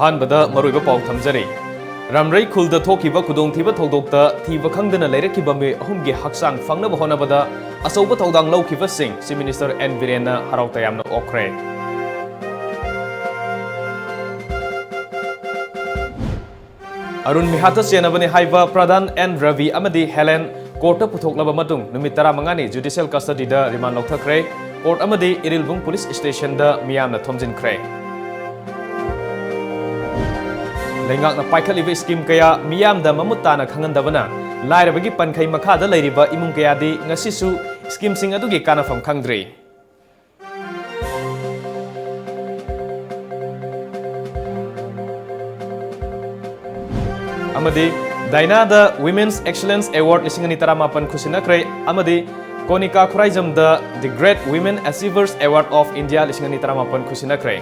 अहानबदा मरोइबा पाउ थमजरी रामरई खुलदा थोकिबा खुदोंथिबा थौदोक्ता थीबा खंगदना लेरकिबा मे अहुमगे हक्सांग फंगनबा होनबदा असौबा थौदांग लौखिबा सिंह चीफ मिनिस्टर एन बीरेनना हराउता यामना ओखरे अरुण मिहाता चेनबने हाइबा प्रधान एन रवि अमदी हेलेन कोर्ट पुथोकलबा मतुंग नुमित 15 जुडिशियल कस्टडी दा रिमांड लौथख्रे कोर्ट अमदी इरिलबुंग पुलिस स्टेशन दा मियामना थोमजिनख्रे लेंगाकना पाइखलिबा स्कीम कया मियामदा ममुत्ताना खंगनदबना लाइरबगी पनखै मखादा लैरिबा इमुंग कयादी ngasisu स्कीम सिंग अदुगी कानाफम खंगद्री अमदी दाइनादा वुमेन्स एक्सीलेंस अवार्ड 2018 खुसिनख्रे अमदी कोनिका खुराइजमदा the great women achievers award of India 2018 खुसिनख्रे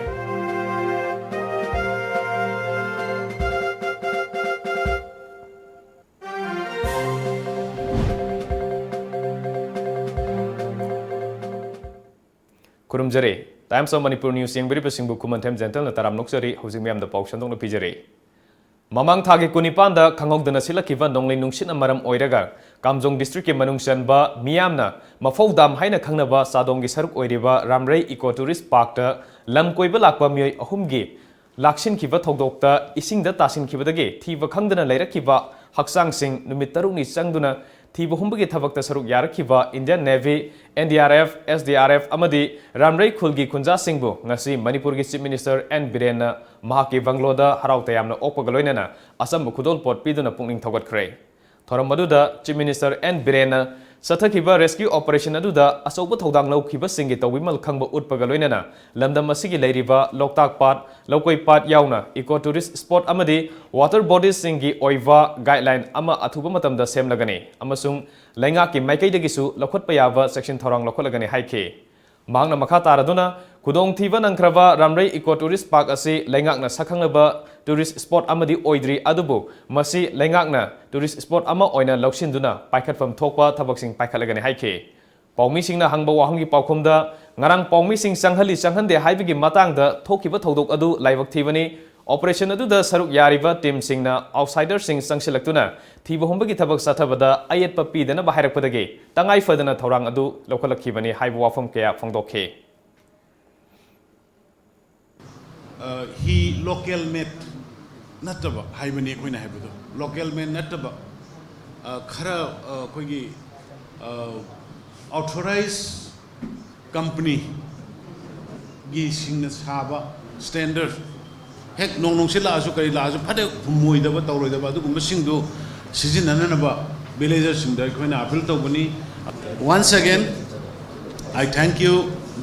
खुरुमजरे टाइम्स ऑफ मणिपुर न्यूज यंगबरी पसिंगबु कुमनथेम जेंटल न ताराम नोक्सरी हौजिक मैम द पाउ संदोंग पिजरे ममांग थागे कुनिपान द खंगोगदना सिलकिबा नोंगलै नुंसिन मरम ओइरगा कामजोंग डिस्ट्रिक्ट के मनुंग चनबा मियामना मफौदाम हाइना खंगनबा सादोंगी सरुक ओइरिबा रामरई इको टूरिस्ट पार्क द लम कोइबा लाकबा मियोय अहुमगी लाक्सिनखिबा थौदोक्ता इसिंगदा तासिनखिबदगे थीबा खंगदना लैरकिबा हक्सांग सिंह नुमित तरुकनी चंगदुना थीबा हुंबगी थबक्ता सरुक यारखिबा इंडियन नेवी एनडीआरएफ एसडीआरएफ अमदी रामरई खुलगी खुंजा सिंहबु ngasi मणिपुर की चीफ मिनिस्टर एन बीरेन महाकी बंगलोदा हराउता यामना ओपगा लोइनना असम खुदोल पोट पिदुना पुंगनिंग थौगतख्रे थोरम मदुदा चीफ मिनिस्टर एन बीरेन सथखिबा रेस्क्यू ऑपरेशन अदुदा असौबा थौदांग लौखिबा सिंगी तौविमल खंगबा उटपगा लोइनना लमदम असिगी लैरिबा लोकताक पाट लौकोई पाट यावना इको टूरिस्ट स्पॉट अमदी वाटर बॉडीज सिंगी ओइवा गाइडलाइन अमा अथुबा मतमदा सेमलगनी अमसुंग लैंगा की माइकैदगिसु लखोटपा याबा सेक्शन थौरांग लखोटलगनी हाइखे मांगना मखा तारादुना खुदोंग थीबा नंख्रबा रामरई इको टूरिस्ट पार्क असी लैंगाकना सखंगबा टूरिस्ट स्पॉट अमदी ओइद्री अदुबु मसी लैंगाकना टूरिस्ट स्पॉट अमा ओइना लौसिनदुना पाइखतफम थोकपा थबकसिंग पाइखतलगनी हाइखे पाउमीसिंगना हंगबा वाहंगी पाउखुमदा ngarang paumishing changhali changhande haibigi matangda thokiba thodok adu laibak thibani operation adu da saruk yariba team singna outsider sing sangsilaktuna thiba hombagi thabak sathabada ayet papi dana bahirak padage tangai fadana thorang adu lokalakhibani haibu wafam kaya phangdokhe he local made nataba haibani koina haibudo local made nataba khara koigi authorized company gi singna saba standard hek nong sila asu kari la asu phade moi da ba tawroi da ba du gumba sing du sijinana na ba villager sing da koina appeal to bani once again I thank you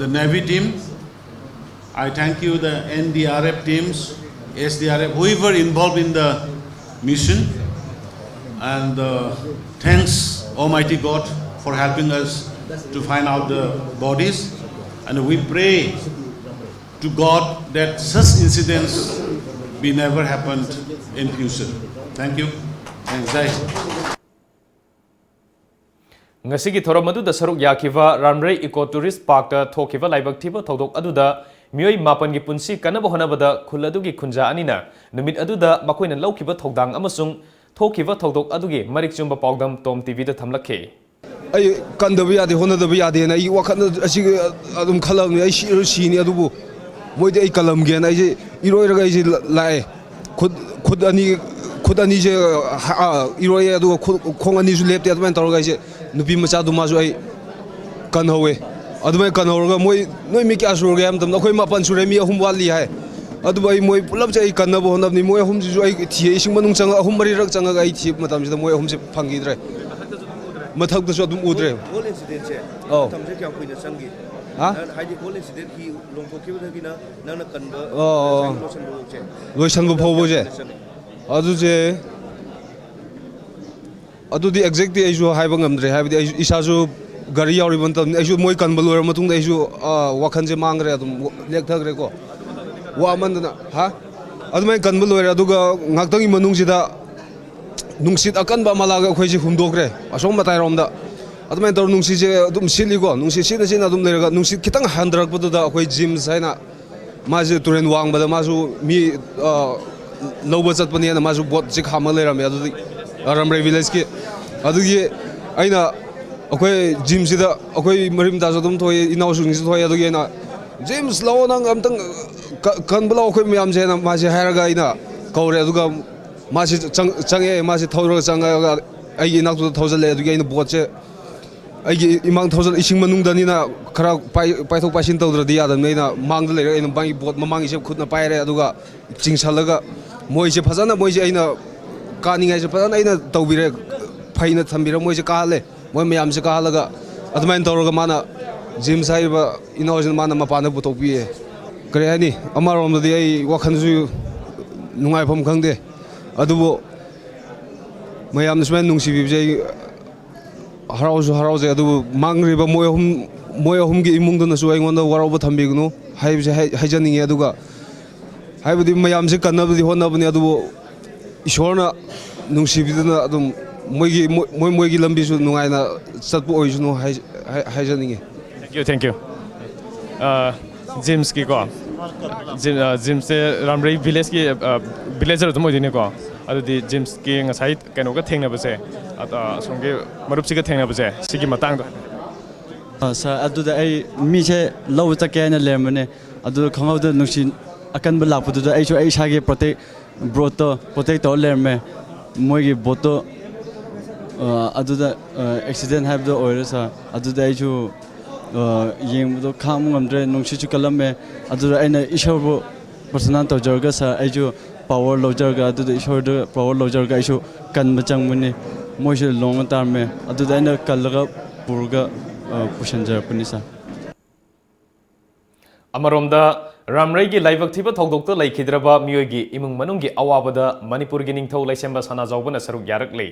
the navy team I thank you the NDRF teams SDRF whoever involved in the mission and thanks Almighty God for helping us to find out the bodies and we pray to God that such incidents be never happened in future. Thank you and Jai. ngasigi thoram adu da saruk yakiva ramrei eco tourist park ta thokiva laibak thiba thodok adu da mioi mapan gi punsi kanaba honabada khul adu gi khunja anina numit adu da makoina laukiba thodang amasung thokiva thodok adu gi marik chumba pawdam tom tv da thamlakhe ai kandaba yade honadaba yade na I wakan asi adum khalam ai sini adubu moide ai kalam gen ai iroiraga ai lae khud ani je iroi adu khong ani ju lepte adman tawga ai nupi macha du ma ju ai kan howe adumai kan horga moi noi mi kya sur gam tam khoi ma pan sure mi ahum wali hai adu bai moi pulap je ai kanaba honabni moi ahum ju ai thi ising manung changa ahum mari rak changa ai thi matam je moi ahum se phangi dre mathak da adum udre whole incident che tamse kya koina sangi ha haidi whole incident ki longthokhiba dagina nana kanba loisan bo phobo je adu je adu di exactly ai jo haiba ngamdre haibdi ai isa jo gari yauri ban tam ai jo moi kanba loira matung ai jo wakhan je mangre adum lek thagre ko wa man na ha adu mai kanba loira aduga ngaktangi manung sida nungsit akan ba malaga khoi ji humdokre asom matai romda adumai tor nungsi je adum sili go nungsi sina sina adum lerga nungsi kitang handrak budu da khoi gym saina मासे Tourane वांगबद मासु मी लौब चटपने मासु boat से खाम लेरमे अदुदी रमरे village के अदुगी अइना अखोय gym सिदा अखोय मरिम तासो तुम थोय इनाउसुंग से थोय अदुगी ना जेम्स लाओ नंग अमतंग कनबला अखोय मयाम से ना मासे हायरगा इना कौरे अदुगा मासे चंगे मासे थौरगा चंगा अइगी नाकु थौजले अदुगी इना बोट से अइगी इमांग थौजल इसिंग मनुंगदनिना खरा पाइथोक पासिन तौद्रदि यादनैना मांगद लेर इना बांगी बोट ममांगी से खुदना पायरे अदुगा चिंगसलगा मोइसे फजना मोइसे अइना कानिंगाइ से फजना अइना तौबिरे फाइना थंबिरे मोइसे काले मोइ मयाम से कालगा अदमाइन तौरगा माना जिम साइबा इनोवेशन माना मपाना पुथोकपिए करे हानि अमारोमदि अइ वखनसु नुंगाइफम खंगदे अदुबो मयाम सुमेन नुंसिबिजे हराउसु हराउजे अदुबो मांगरिबा मोय अहुमगी इमुंगदनसु अइंगोंदा वराउबा थंबिगनु हाइबसे हाइजनिंगे अदुगा हाइबदि मयाम से कन्नबदि होनबनि अदुबो ईश्वरना नुंसिबिदना अदुम मोइगी लंबिसु नुंगाइना चटपु ओइसुनु हाइजनिंगे Thank you. James की को James से रामरे village की villager तो मोदी ने को अदुदी James की ngасai कनो का थेंगना बसे सोंगे मरुप सी का थेंगना बसे सिगी मतंग दो सर अदुदा आई मीसे लव चके न लेमने अदु खंगाव द नुसी अकन ब लापदु द आइसो आइ सागे प्रोटेक्ट तो लेरमे मोइगी बोतो अदुदा एक्सीडेंट हैव द ओइर सा अदुदा आइसो येंबदो खाम ngамद्रे नुंसिचु कलमे अदुदा आइना इशोरबो पर्सनल तौजरगा सा आइसो पावर लौजरगा अदुदा इशोरदो पावर लौजरगा आइसो कन बचंगमने मोइसे लोंग तारमे अदुदा आइना कलगा पुरगा पुशनजरपनि सा अमरोमदा रामरेगी लाइवक थिबा थौदोक्तो लैखिद्रबा मियोगी इमुंग मनुंगी अवाबदा मणिपुरगी निंगथौ लैसेंबा सना जावबना सरुक यारकले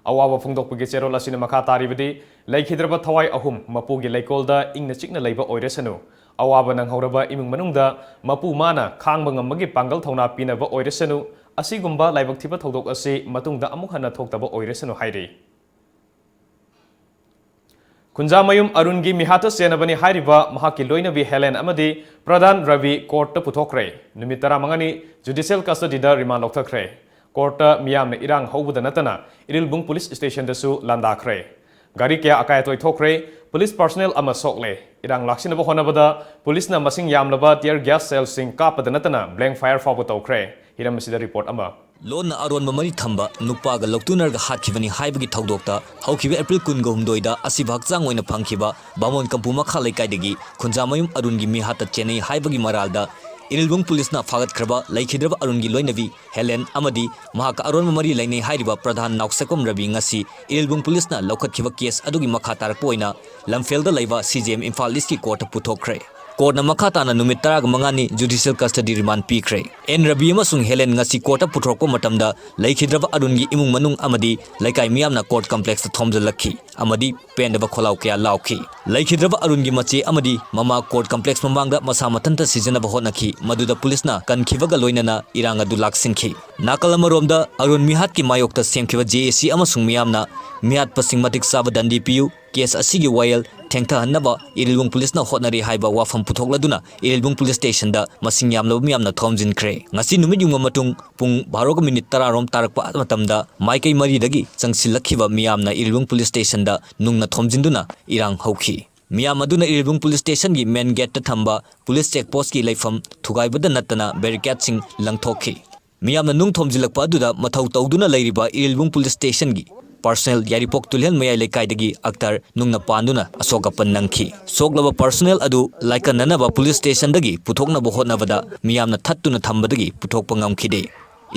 अवाबा फुंगदोकपगी चेरोल असिना मखा तारिबदि लैखिद्रबा थवाई अहुम मपुगी लैकोलदा इंगना चिकना लैबा ओइरेसनु अवाबा नंगहौरबा इमुंग मनुंगदा मपु माना खांगबा ngambagi पांगल थौना पिनबा ओइरेसनु असिगुंबा लाइवक थिबा थौदोक असि मतुंगदा अमुक हना थोक्तबा ओइरेसनु हाइरि खुंजामयुम अरुणगी मिहात सेनबनी हाइरिबा महाकी लोइनबी हेलेन अमदी प्रधान रवि कोर्ट पुथोक्रे नुमित 15 जुडिशियल कस्टडी दा रिमांड लौथख्रे कोर्ट मियामने इरांग हौबदा नतना इरिलबुंग पुलिस स्टेशन दसु लांदाख्रे गाड़ी क्या अकाय तोय थोक्रे पुलिस पर्सनल अमा सोकले इरांग लाक्सिनबा होनबदा पुलिसना मसिंग यामलबा टियर गैस सेल सिंग कापदा नतना ब्लैंक फायर फावबा तौख्रे हिरम सिदा रिपोर्ट अमा लोन अरोन मरी थंबा नुपागा लौतुनरगा हाखिबनी हाइबगी थौदोक्ता हौखिबे एप्रिल 19 असिबा हक्चांग ओइना फंखिबा बामोन कंपु मखा लैकाइदगी खुंजामयुम अरुणगी मिहात चेन्नई हाइबगी मरालदा इरिलबुंग पुलिसना फागतख्रबा लैखिद्रबा अरुणगी लोइनबी हेलेन अमदी महाका अरोन मरी लैनै हाइरिबा प्रधान नाउसेकम रवि ngasi इरिलबुंग पुलिसना लौखतखिबा केस अदुगी मखा तारकपा ओइना लमफेलदा लैबा सीजेएम इम्फाल लिस्टकी कोर्ट पुथोक्रे कोर्ट मखा ताना नुमित 15 जुडिशियल कस्टडी रिमांड पीख्रे एन रवि अमसुंग हेलेन ngasi कोर्ट पुथोरकपा मतमदा लैखिद्रबा अरुणगी इमुंग मनुंग अमदी लैकाई मियामना कोर्ट कॉम्प्लेक्स थोमजलखी अमदी पेंदबा खोलाव कया लाउखी लैखिद्रबा अरुणगी मचे अमदी ममा कोर्ट कॉम्प्लेक्स ममांगदा मसा मतंता सिजनबा होनखी मदुदा पुलिसना कनखिबगा लोइनना इरांग अदु लाक्सिनखी नाकल अमरोमदा अरुण मिहात की मायोक्ता सेमखिबा जेएसी अमसुंग मियामना मिहात पसिंग मतिक साबा दंडी पियु केस असिगी वायल थेंगथा हन्नबा इरिलबुंग पुलिसना होटनरी हाइबा वाफम पुथोकलदुना इरिलबुंग पुलिस स्टेशन दा मसिंग यामलब मियामना थोमजिनख्रे ngasi numit yung matung pung 12 minute 10 rom tarakpa matamda maikai mari dagi changsilakhiba miyamna irilbung police station da nungna thomjinduna irang hauki miyam aduna irilbung police station gi main gate ta thamba police checkpost ki laifam thugaibada natana barricade sing langthokhi miyamna nung thomjilakpa aduda mathau tawduna lairiba irilbung police station gi personnel yaripok tulhen mayai lekaidagi aktar nungna panduna asoka pannangki soglaba personnel adu laikananaba police station dagi puthokna bohotnabada miyamna thattuna thambadagi puthokpa ngamkhide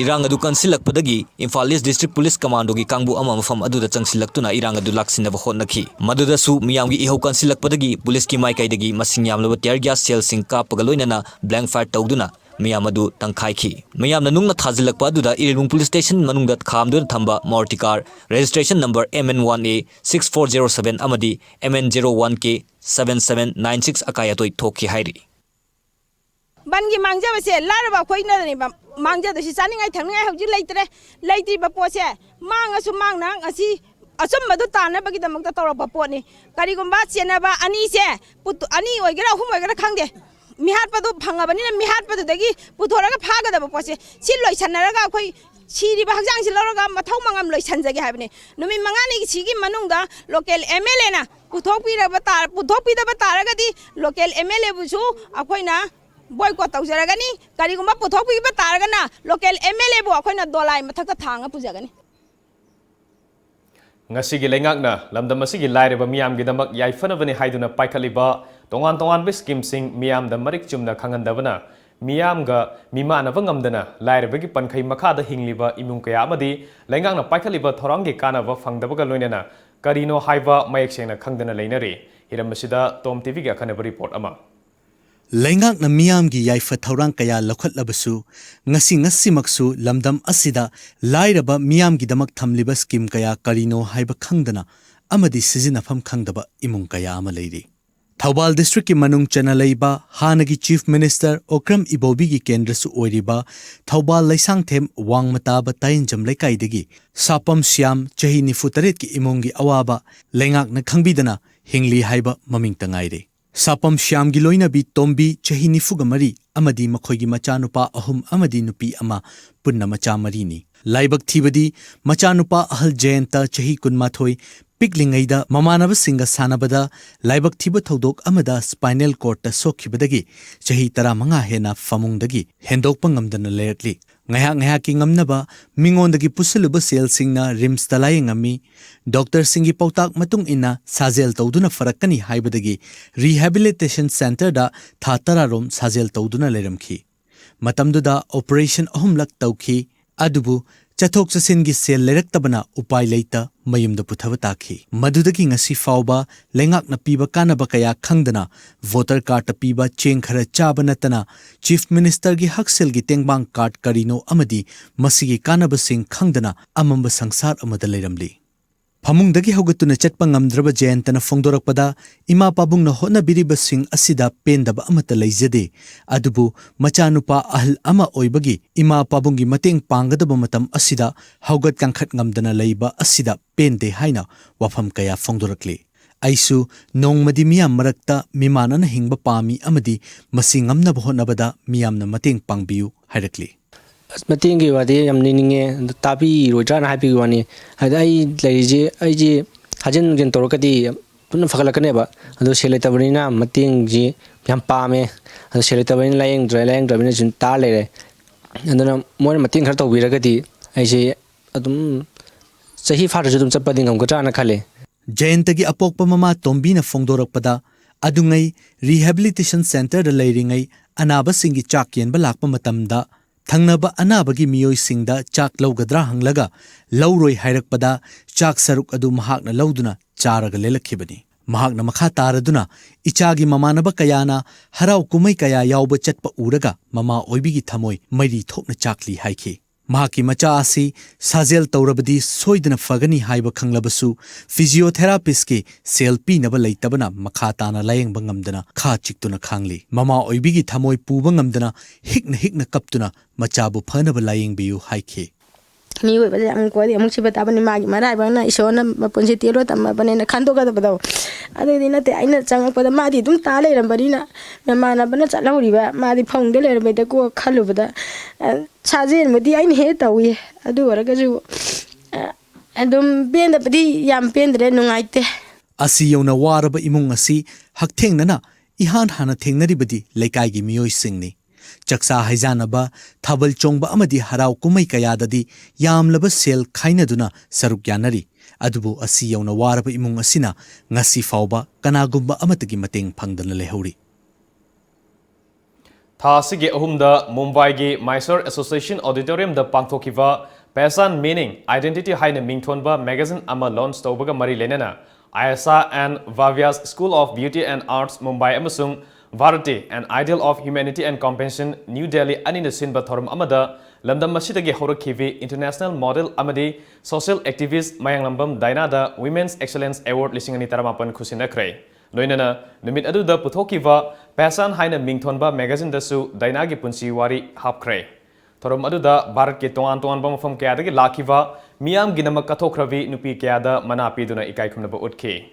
irang adu kansilakpadagi Imphal East District Police Commando gi kangbu ama mafam aduda changsilaktuna irang adu laksinaba hotnakhi maduda su miyamgi ihau kansilakpadagi police ki maikaidagi masing yamlaba tear gas cell sing kapaga loinana blank fire tawduna मियामदु तंखाइखी मियामना नुंगना थाजिलकपा दुदा Irilbung police station मनुंगदा खामदुन थंबा Maruti car registration number MN1A 6407 अमदी MN01K 7796 अकायतोय थोखी हाइरी बनगी मांगजबसे लारबा खोइनदनि मांगजदसि चानिंगाय थंगाय हौजि लैत्रिबा पोसे मांगसु मांगना असि असुमदु तानबगी दमकता तौरबा पोनी करिगुंबा चेनबा अनी से पुत अनी ओइगरा हुम ओइगरा खंगदे मिहाटपदो फंगबनिना मिहाटपदुदगी पुथोरगा फागदब पोसे सि लोइसनरगा अखोई सिरिबा हजांग सि लरगा मथौ मंगम लोइसनजगे हाबने नुमि मंगानी सिगी मनुंगदा लोकल एमएलए ना पुथोकपिदब तारगदी लोकल एमएलए बुसु अखोइना boycott tawjaragani karigumba puthokpi ba taragana local MLA bo akoina dolai mathakta thanga pujagani ngasigi lengakna lamdam asigi laireba miyam gidamak yaifanabani haiduna paikhaliba tongan be scheme sing miyam da marik chumna khangandabana miyam ga mimanaba ngamdana laireba pankhai makhada hingliba imung kaya amadi lengakna paikhaliba thorangi kanaba phangdabaga loinena karino haiba mayek sengna khangdana leinari hiramasida tom tv ga khanaba report ama Lengak na miyam gi yaifa thaurang kaya lokhat labasu ngasi maksu lamdam asida lairaba miyam gi damak thamliba scheme kaya karino haiba khangdana amadi sizinafam khangdaba imung kaya ama leiri Thawbal district ki manung chana leiba hanagi chief minister Okram Ibobi gi kendra su oiriba Thawbal laisang them wangmata ba tainjam leikai degi sapam siam chahi nifutaret ki imung gi awaba lengak na khangbidana hingli haiba maming tangaire Sapam Shyam Giloina bi Tombi Chahini Fugamari Amadi Makhoigi Machanupa Ahum Amadi Nupi Ama Punna Macha Marini Laibak Thibadi Machanupa Ahal Jayanta Chahi Kunmathoi Piklingaida Mamanaba Singa Sanabada Laibak Thiba Thodok Amada Spinal Cord ta Sokhibadagi Chahi Tara Manga Hena Famungdagi Hendok Pangamdana Lertli Ngaya ki ngamnaba mingondagi pusaluba sel singna rims talai ngami doctor singi pautak matung ina sazel tawduna farakani haibadagi rehabilitation center da thatara rom sazel tawduna leramkhi matamduda operation ahumlak tawkhi adubu chathok chasingi sel leraktabana upai leita mayumda puthaba takhi madudagi ngasi fauba lengak na piba kanaba kaya khangdana voter card piba cheng khara chaba natana chief minister gi haksel gi tengbang card karino amadi masigi kanaba sing khangdana amamba sangsar amada leramli Phamungdagi haugatuna chatpa ngamdraba jayantana fongdorakpada ima pabungna hotna biriba sing asida pendaba amata leijade adubu machanupa ahal ama oibagi ima pabungi mateng panggadaba matam asida haugat kangkhat ngamdana leiba asida pende haina wafam kaya fongdorakli aisu nongmadi miyam marakta mimanana hingba pami amadi masi ngamnaba hotnabada miyamna mateng pangbiu hairakli Matingi wadi yam nininge tapi rojana happy wani ada ai leji ai ji hajen jin torokati pun fakalakane ba ado seleta banina mating ji yam pame ado seleta banina layeng drabina jin ta lere andana mon mating khar to wiragati ai ji adum sahi far judum chapadi ngam gata na khale Jayantagi apokpa mama tombina fongdorakpada adungai rehabilitation center da leiringai anaba singi chakyen ba lakpa matamda Thangnaba anabagi miyoi singda chak lawgadra hanglaga lawroi hairakpada chak saruk adu mahakna lawduna charaga lelakhibani mahakna makha taraduna ichagi mamanaba kayana harau kumai kaya yawba chatpa uraga mama oibigi thamoi mairi thokna chakli haikhi mahaki macha asi sazel tawrabadi soidana fagani haiba khanglabasu physiotherapist ke selpi naba leitabana makha tana layeng bangamdana kha chiktuna khangli mama oibigi thamoi puba ngamdana hikna kaptuna machabu phanaba layeng biu haikhe ni we ba ang ko di amuk sibata bani magi marai ba na isona mapunsi tiro tamma bani na khando ga ba daw ade dina te aina chang pa da ma di dum ta le ram bari na mama na bana cha lauri ba ma di phong de le ram de ko khalu ba da sajen mo di aina he tawi adu wara ga ju adum ben da badi yam pen de nungaite asi yona waraba imung asi haktheng na ihan hana thengnaribadi leikai gi miyoi singni Chaksa Haijanaba, Thabal Chongba Amadi Harau Kumai Kayadadi, Yamlaba Sel Kainaduna, Sarukyanari, Adubu Asi Yauna Waraba Imung Asina, Ngasi Fauba, Kanagumba Amatagi Mateng Pangdana Lehori. Thasigi Ahumda, Mumbai gi Mysore Association Auditorium da Pangthokiva, Pesan Meaning, Identity Haina Mingthonba Magazine Ama Launch Taubaga Mari Lenena, Ayasa and Vavia's School of Beauty and Arts Mumbai Amasung, Varati, an ideal of humanity and compassion, New Delhi Anina Sinba Thorum Amada, Lamdam Mashidagi Horokivi, International Model Amadi, Social Activist Mayang Lambam Dainada, Women's Excellence Award Lisingani Taramapan Kusinakre. Loinana, Numit Aduda Putokiva, Pasan Haina Mingthonba Magazine Dasu, Dainagi Punsi Wari Hapkre. Thorum Aduda, Barat Ki Tuan Bam from Kayadagi Lakiva, Miam Ginamakathokravi Nupi Kayada, Manapi Duna Ikai Kumnaba Utki.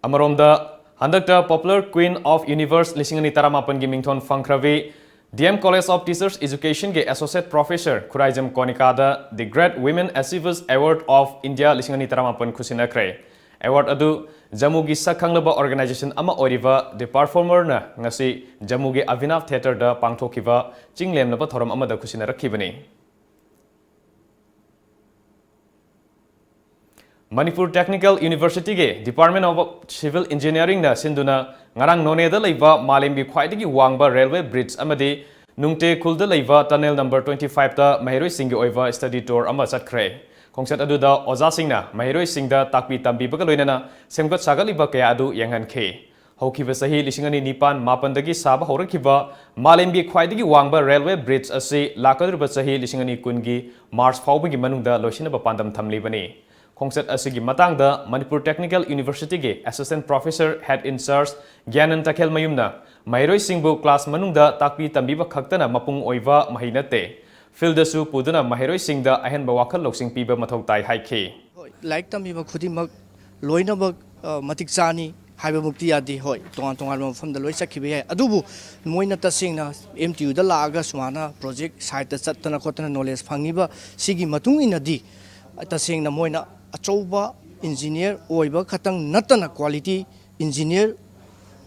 Amaronda Handakta Popular Queen of Universe Lishingani Taramapan gi mingthon Fangkravi DM College of Teachers Education ge Associate Professor Khuraijam Konikada the Great Women Achievers Award of India Lishingani Taramapan Khusinakre. Award adu Jammu gi Sakhanglaba Organization ama oriva the performer na ngasi Jammu gi Avinav Theatre da pangthokiba chinglemnaba thoram amada khusinarakibani. Manipur Technical University ge Department of Civil Engineering na sinduna ngarang noneda leiba malembi khwaidagi wangba railway bridge amadi nungte khulda leiba tunnel number 25 ta mahiroi singi oiva study tour ama chatkre. Khongset adu da oza singna mahiroi singda takpi tambi baga loinana semgat sagaliba kaya adu yanghan khe. Haukiba sahi lishingani nipan mapandagi saba horakiba malembi khwaidagi wangba railway bridge asi lakadruba sahi lishingani kungi March faubagi manungda loisinaba pandam thamlibani. Khongset asigi matangda Manipur Technical University ge Assistant Professor Head in Charge Gyanan Takhel Mayumna Mahiroi Singbu class manungda takpi tambiba khaktana mapung oiva mahinate Fildasu puduna Mahiroi Singda ahenba wakhal loksing piba mathau tai haikhe Like tambiba khudimak loinabak matik chani haiba mukti yadi hoi tongan tongan mafamda loi sakhibe hai adubu moina tasingna MTU da laaga sumana project site ta chattana khotana knowledge phangiba sigi matung inadi tasingna moina achouba engineer oiba khatang natana quality engineer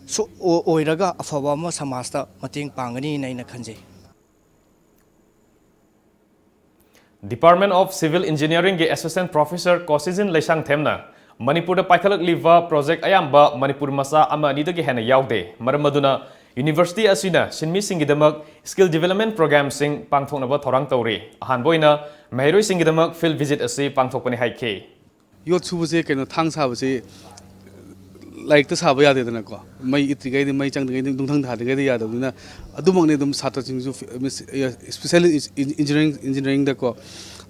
so oiraga afaba ma samasta mating pangani naina khanje. Department of Civil Engineering ge Assistant Professor Kosizin Lesang Themna Manipur da paikhalak liva project ayamba Manipur masa ama ni dagi hena yaude maramaduna University asina sinmi singidamak skill development program sing pangthoknaba thorang tawri ahanboina mahiroi singidamak field visit asi pangthokpani haikhe Yot subuse keno thang sabase like the saba yade dana ko mai itrigai de mai changdgai de dungthang tha de ya duna adumang ne dum satra chingsu especially engineering da ko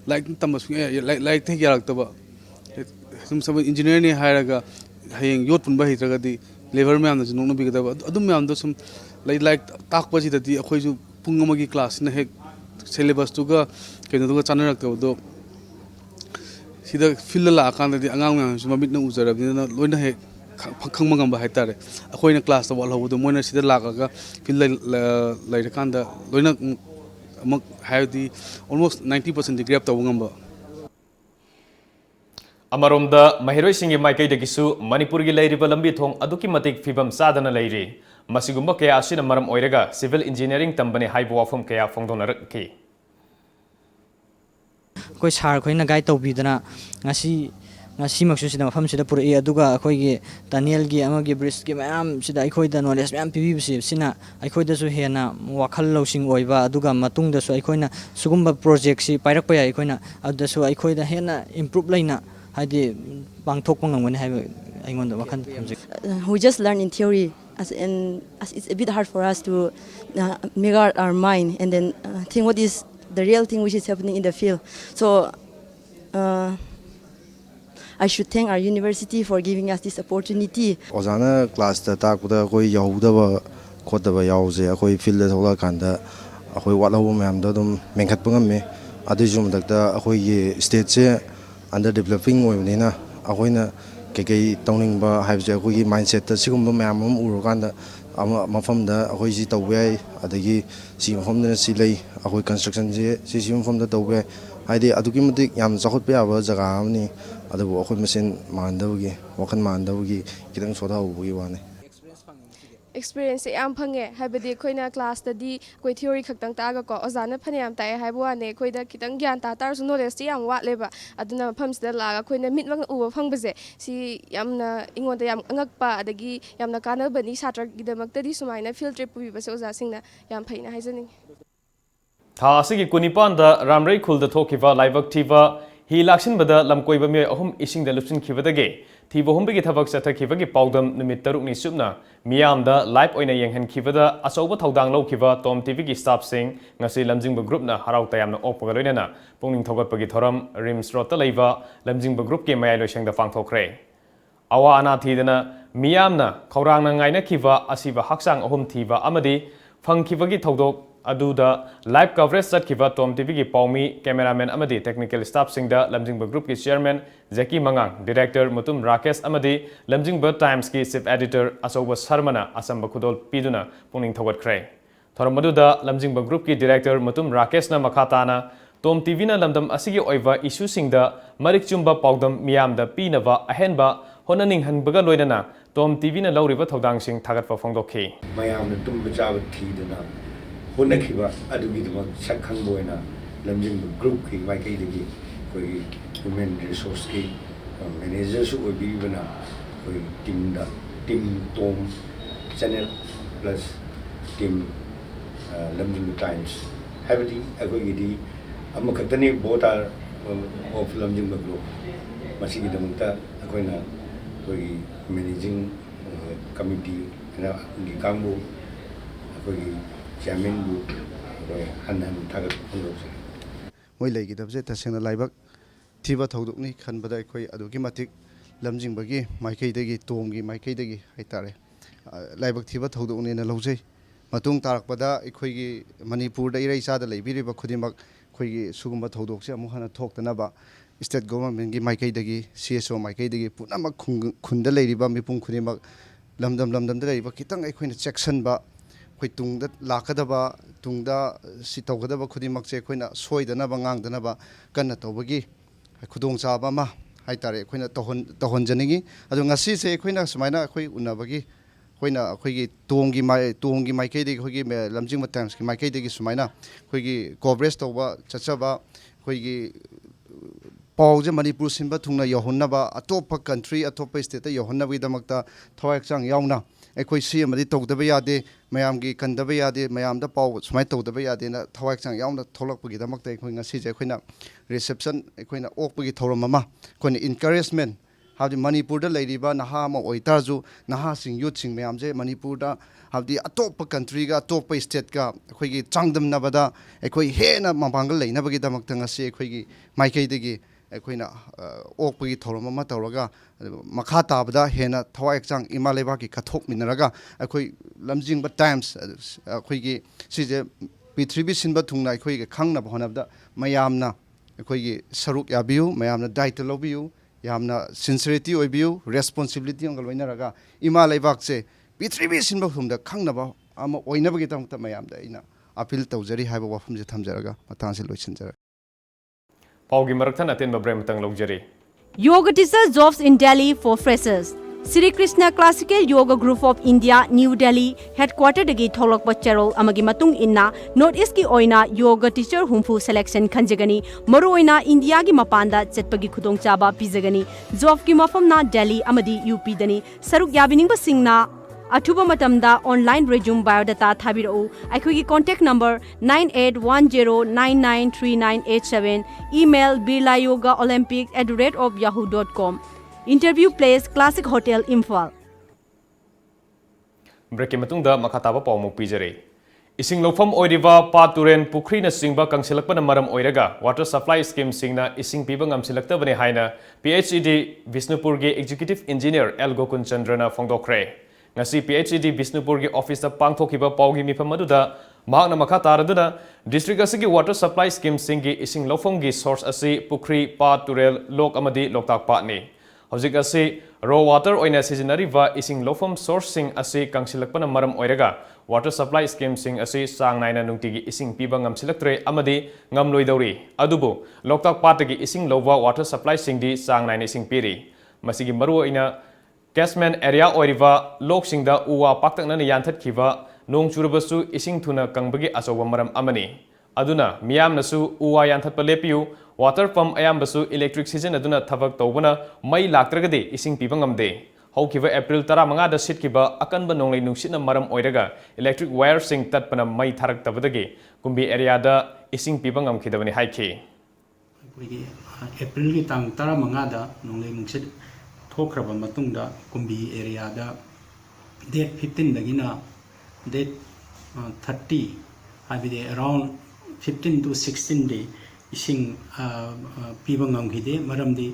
like tamas like the yarak ta ba sum sab engineer ne hairaga hayeng yot pun ba hitraga di labor me amna nong bi da adum me amda sum like tak pa ji da di akhoi ju pung amagi class na hek syllabus tu ga keno du ga chanarak ta do sida fill la kan di angang me sum bit na uzara bi na loina hek khangma ngam ba haitare akhoi na class ta wal hobu do moina sida la ga fill lai ra kan da loina mak haidi almost 90% di grab ta ngam ba Amaromda Mahiroi Singi Maikai Dagisu Manipur gi lairiba lambi thong aduki matik fibam sadana lairi masigumba kaya asina maram oiraga civil engineering tambane haibu wafum kaya fongdonarakki koi sar khoi na guide tawbidana ngasi maksu sida mafam sida puri aduga khoi gi tunnel gi amagi bridge gi mayam sida khoi da knowledge mayam pibibsi sina khoi da su hena wakhal losing oiba aduga matung da su khoi na sugumba project si pairak pa khoi na adu su khoi da hena improve laina hadi bangthok pangangani haiba aingon da wakhan we just learn in theory as it's a bit hard for us to make out our mind and then think what is the real thing which is happening in the field. So I should thank our university for giving us this opportunity. Ozana class ta tak da koi yaudaba khotaba yause akoi field da thola kanda akoi walawu myam da dum mengkhat pangam me adu jum dakta akoi ye state se under developing oibnina akoina kekei tawningba haibse akoi mindset ta sigumba myam urukanda ama mafamda akoi si tawai adagi si mafamda si lei akoi construction si mafamda tawai haide aduki matik yam zakhot pe aba jaga amni adabu akoi machine mandawgi wakhan mandawgi kitang soda ubugi wane experience yam phange haibadi khoina class tadi koi theory khaktang ta ga ko ozana phaniam tai haibu ane khoida kitang gyan ta tar su knowledge yam wat leba aduna phamsida laga khoina mitwang uba phangbaje si yamna ingonda yam angakpa adagi yamna kanabani satra gidamakta sumaina field trip pu base oza singna yam phaina haijani tha asigi kunipan da ramrei khulda thokiba laibak thiba hi laksin bada lamkoiba me ahum ising da lupsin khibadage thibo humbegi thabak chathakibagi paudam numit taruk ni subna miyamda live oina yenghan khibada asoba thodang lokhiba tom tv gi staff sing ngasi lamjingba group na harau tayamna okpaga loinana pungning thogatpagi thoram rims rota leiba lamjingba group ke mayai loisengda pangthokre awa ana thidana miyamna khorangna ngaina khiba asiba haksang ahum thiba amadi phangkhibagi thodok अदुदा live coverage चटखिबा TOM TV की पाउमी cameraman अमदी technical staff सिंगदा Lamjingba group की chairman Jackie Mangang director Mutum Rakesh अमदी Lamjingba Times की chief editor Ashok Sharma असंब खुदोल पीदुना पुनिंग थवटख्रे थोरमदुदा लमजिंगबा ग्रुप की डायरेक्टर मुतुम राकेश ना मखाताना टॉम टीवी ना लमदम असिगी ओइबा इशू सिंगदा मरिक चुंबा पाउदम मियामदा पीनबा अहेनबा होननिंग हनबगा लोइदना टॉम टीवी ना लौरिबा थौदांग सिंग थागतपा फोंदोखी मयामना तुंबा चाबा थीदना होनखिबा अदुगिदमक सखंगबोयना लमजिंग ग्रुप की माइकैदगी कोई ह्यूमन रिसोर्स की मैनेजर सु ओबिबना कोई team TOM channel plus team Lamjing Times हैबदी अगोगिदी अमखतनी बोटा ऑफ लमजिंग ग्रुप मसिगिदमता अखोइना कोई मैनेजिंग कमिटी ना कांगबो कोई चेयरमैन बु हन थागत फोंदोक्से मोई लेगिदबसे तसेंना लाइबक थीबा थौदुकनी खनबदा अखोई अदुगी मतिक लमजिंगबगी माइकैदगी टोमगी माइकैदगी हाइतारे लाइबक थीबा थौदुकनेना लौजै मतुंग तारकपदा अखोईगी मणिपुरदा इरै चादा लेबिरिबा खुदिमक अखोईगी सुगुंबा थौदुकसे अमु हना थोक्तनबा स्टेट गवर्नमेंट की माइकैदगी CSO माइकैदगी पुनमक खुंदा लेरिबा मिपुं खुदिमक लमदम लेरिबा खितंग अखोईना चेक्सनबा अखोई तुंगदा लाकदबा तुंगदा सि तौगदबा खुदिमकसे अखोईना सोइदनबा ngang कन्ना तौबगी खुदोंचाबा अमा हाइतारे अखोईना तौहनजनिगी अदो ngasi से अखोईना सुमाइना अखोई उन्नबगी अखोईना अखोईगी तोंगी माइकैदगी अखोईगी लमजिंग टाइम्स की माइकैदगी सुमाइना अखोईगी कोऑपरेट तौबा चचबा अखोईगी पाउजे मणिपुर सिंबा थुंगना यहोन्नबा अतोप कंट्री अतोप स्टेट यहोन्नबगीदमक्ता थवायक्चांग यावना अखोई सी अमदी तौदबा यादे मयामगी कंदबा यादे मयामदा पाउ सुमाय तौदबा यादेना थवायक्चांग यावना थोलकपगीदमक्ता अखोई ngasi अखोइना रिसेप्शन अखोइना ओकपगी थौरम अमा अखोइना इनकरेजमेंट हाबदि मणिपुरदा लेरिबा नहा अमा ओइतारजु नहा सिंग यूथ सिंग मयामजे मणिपुरदा हाबदि अतोप कंट्री का अतोप स्टेट का अखोइगी चांगदमनबदा अखोइ हेना मपांगल लेनबगीदमक्ता ngasi अखोइगी माइकैदगी अखोइना ओकपगी थौरम अमा तौरगा मखा ताबदा हेना थवायक्चांग इमा लेबाकी कथोकमिनरगा अखोइ लमजिंगबा टाइम्स अखोइगी सिजे पृथ्वी सिनबा थुंगना अखोइगी खंगना होनबदा मयामना अखोइगी सरुक याबियु मयामना दायित्व लौबियु यामना सिंसियरिटी ओइबियु रेस्पॉन्सिबिलिटी अंगल वइनरगा इमा लेबाकसे पृथ्वी सिनबा थुंगदा खंगनबा अमा ओइनबगीदमक्ता मयामदा इना अपील तौजरी हाइबा वाफमजे थमजरगा मतांसे लोइसनजर पाउगी मरकथन अतेन ब्रेम तंग लौजरी Yoga teacher jobs in Delhi for freshers. Sri Krishna Classical Yoga Group of India, New Delhi, headquarter dagi tholokpa cherol amagi matung inna North East ki oina yoga teacher humfu selection khanjagani maru oina India gi mapanda chetpagi khudong chaba pizagani job ki mafam na Delhi amadi UP dani saruk yabining ba singna अथुबा मतमदा online resume biodata थाबिरउ अखोगी contact number 9810993987 email birlayogaolympic@yahoo.com interview place classic hotel Imphal break मतुंगदा मखाताबा पाउमु पिजरे इसिंग लौफम ओइरिबा पा तुरेन पुखरीना सिंगबा कंसिलकपना मरम ओइरगा वाटर सप्लाई स्कीम सिंगना इसिंग पीबा ngamsilaktabane haina PhD बिष्णुपुर के एग्जीक्यूटिव इंजीनियर एल गोकुन चंद्रना फोंदोखरे ngasi PhD बिष्णुपुर के ऑफिस ता पांगथोखिबा पाउगी मिफम अदुदा मागना मखा तारदुना डिस्ट्रिक्ट असि वाटर सप्लाई स्कीम सिंगी इसिंग लौफम की सोर्स असि पुखरी पा तुरेल लोक अमदी लोकताक पानी हौजिक असि रो वाटर ओइना सिजनरीबा इसिंग लौफम सोर्स सिंग असि कंसिलकपना मरम ओइरगा वाटर सप्लाई स्कीम सिंग असि सांग नाइना नुंगतिगी इसिंग पीबा ngamsilaktre amadi ngamloidori adubu loktak patagi ising lova water supply singdi sang naina ising piri masigi maru oina catchment area oiriba lok singda uwa paktakna yantat khiba nong churubasu ising thuna kangbagi asoba maram amani aduna miyamnasu uwa yantat palepiu water pump ayambasu electric season aduna thabak tawbana mai laktragade ising pibang ngamde haukiba April 15 da sitkiba akanba nonglei nungsitna maram oiraga electric wire sing tatpana mai tharak tabadagi kumbi area da ising pibang ngamkhidabani haiki April ki tang 15 da nonglei nungsit thokraba matungda kumbi area da date 15 dagina date 30 habide around 15 to 16 day ising pibang ngamkhide maramdi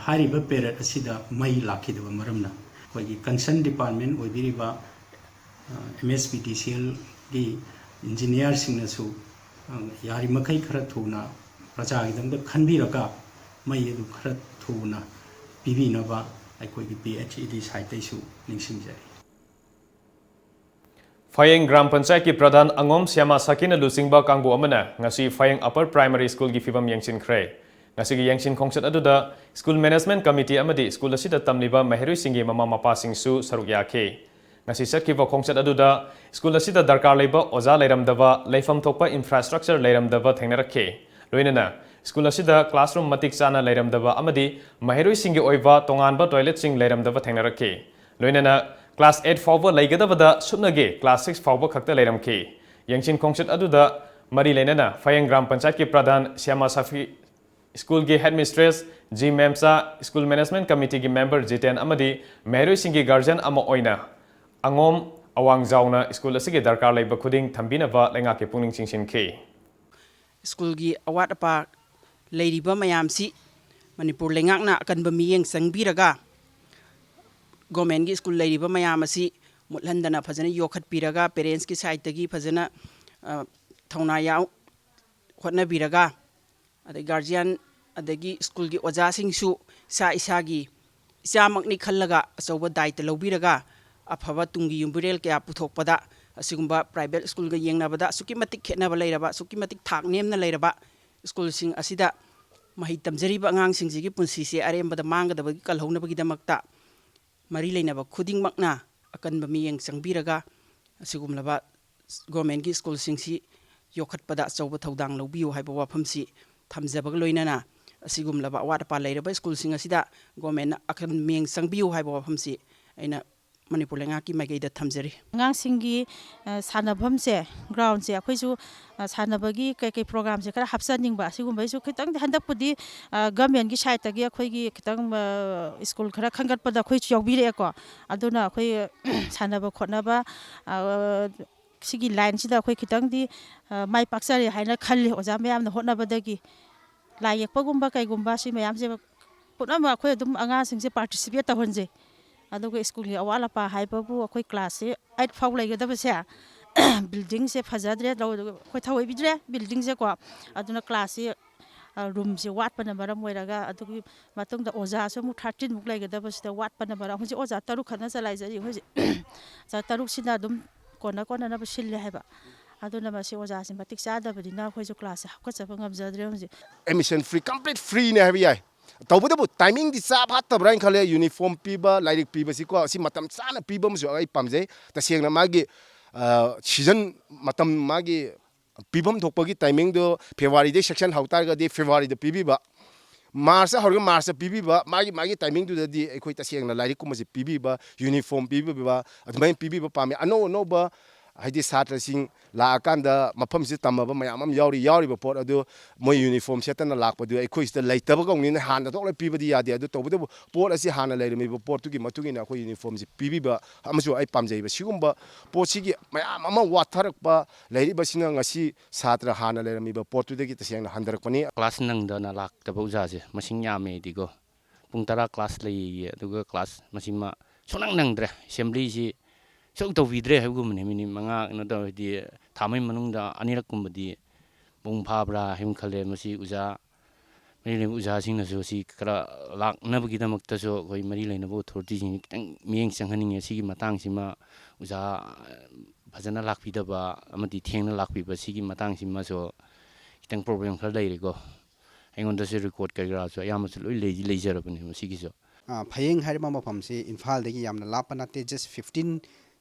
hariba period asida mai lakhidaba maramna koi concern department oibiriba MSPDCL gi ꯏꯟꯖꯤꯅꯤꯌꯥꯔꯁꯤꯡꯅꯁꯨ ꯌꯥꯔꯤꯃꯈꯩ ꯈꯔ ꯊꯨꯅ ꯄ꯭ꯔꯖꯥꯒꯤꯗꯃꯛꯇ ꯈꯟꯕꯤꯔꯒ ꯃꯩ ꯑꯗꯨ ꯈꯔ ꯊꯨꯅ ꯄꯤꯕꯤꯅꯕ ꯑꯩꯈꯣꯏꯒꯤ PHED ꯁꯥꯏꯠꯇꯩꯁꯨ ꯅꯤꯡꯁꯤꯡꯖꯔꯤ Fayeng Gram Panchayat ki Pradhan Angom Syama Sakina Lusingba Kangbu Amana ngasi Fayeng Upper Primary School gi fibam yangchin khre ngasi gi yangchin khongsat aduda School Management Committee amadi school asida tamliba Meherui Singhi mama mapa singsu saruk yakhe ngasi sakhiba khongsat aduda school asida darkar leiba oza leiramdaba leifam thokpa infrastructure leiramdaba thengnarakhe loinana school asida classroom matik chana leiramdaba amadi Meherui Singhi oiba tonganba toilet sing leiramdaba thengnarakhe loinana Class 8 fawba laigadabada sutnage Class 6 fawba khakta leiramki yangchin khongsat aduda mari leinana Fayeng Gram Panchayat ki Pradhan Syama Safi School ki Headmistress G Memsa School Management Committee ki Member Jiten amadi Meherui Singhi Guardian ama oina Angom awang zauna school asigi darkar leiba khuding thambinaba lenga ke pungning chingsinki School gi awat apa leiriba mayamsi Manipur lengakna akan bemiyeng sangbiraga Government ki school leiriba mayamasi mutlandana phajana yokhat piraga parents ki side tagi phajana thauna yaw khotna biraga adai guardian adagi school ki oja singsu sa isagi isamakni khallaga asoba daita lobiraga afaba tungi yumburel kya puthokpada asigumba private school ga yengnabada sukimatik khetnaba leiraba sukimatik thak nemna leiraba school sing asida mahi tamjariba angang singjigi punsi se arembada manggadaba kalhounabagi damakta mari leinaba khuding makna akan bamiyeng sangbiraga asigumlaba government ki school singsi yokhatpada chawba thodang lobiu haiba wafamsi thamjabaga loinana asigumlaba awat pa leiraba school sing asida government akan miyeng sangbiu haiba wafamsi aina Manipur lenga ki mageida thamjari ngang singi sanabham se ground se akhoi su sanabagi kai program se kara hapsaning ba sigumbai su khitang handak pudi government ki side tagi akhoi gi khitang school khara khangat pada akhoi chawbi re ko aduna akhoi sanaba khotnaba sigi line sida akhoi khitang di mai paksari haina khalli oja mayam na hotnaba dagi lai yakpagumba kaigumba si mayam se punama akhoi adum anga singse participate tahonje adugo school gi awala pa haibabu akhoi class se 8 faw laigada se building se phajadre khoi thawai bidre building se ko aduna class se room se wat pana maram moiraga adugi matungda oja so mu 13 muk laigada se wat pana maram hoji oja taru khana chalai jari hoji ja taru sina dum kona kona na bashille haiba aduna ma se oja se matik chada badina khoi jo class ha ka chaba ngamjadre hoji admission free complete free ne habi ai tawbudabu timing di sa phatta brain khale uniform piba lairik piba si ko si matam sana piba mu ai pamje ta sengna magi season matam magi pibam thokpagi timing do February de section hautar ga de February de pibiba March horga March pibiba magi timing do di ekhoi ta sengna lairik kuma si pibiba uniform pibiba admai pibiba pame ano ba haidi satra sing la akanda mafam si tamaba mayamam yauri ba pot adu moi uniform setana lakpa du ekhoi sta leitaba gong ni han da le pibadi yade adu tobudu pot asi hana leirmi ba pot tugi matugi na khoi uniform si pibiba amasu ai pamjai ba sigumba pot sigi mayam ama watharak ba leiri ba sina ngasi satra hana leirmi ba pot tu degi taseng na handarak pani class nang da na lak ta bauja je masing yame digo pung tara class lei aduga class masima sonang nang dre assembly si so to vidre hagu mani mini manga no da di thamai manungda anirak kumbadi bung phabra him khale masi uja mari le uja sing na so si kra lak na bagi da makta so koi mari le na bo authority sing kitang mieng sanghaning si gi matang sima uja bhajana lak pi da ba amadi theng na lak pi ba si gi matang sima so kitang problem khar dai re go aingon da se record kai gra so yam so loi lejar bani si gi so Fayeng harima mafam si Imphal dagi yamna lapana te just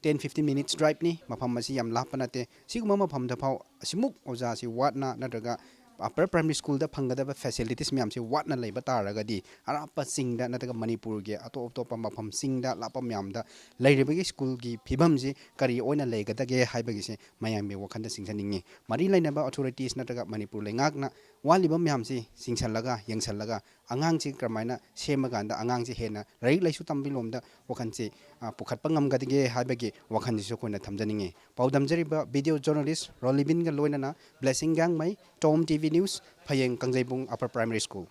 10-15 minutes drive ni mafam masi yam lapana te siguma mafam da phau simuk oja si watna nadraga upper primary school da phangada facilities myam si watna leiba taraga di arapa singda nataga Manipur ge atop mafam singda lapa myam da leiribagi school gi phibam ji kari oina leigada ge haibagi se mayam be wakhanda singsaningi mari lainaba authorities nataga Manipur lengakna waliba myam si singsallaga yengsallaga angang chi kramaina semaganda angang chi hena raik laisu tambilomda wakhan chi pukhatpa ngamgadege haibagi wakhan ji sokona thamjaningi paudamjariba video journalist Rolibin ga loinana blessing gang mai Tom TV News Fayeng Kangjaibung Upper Primary School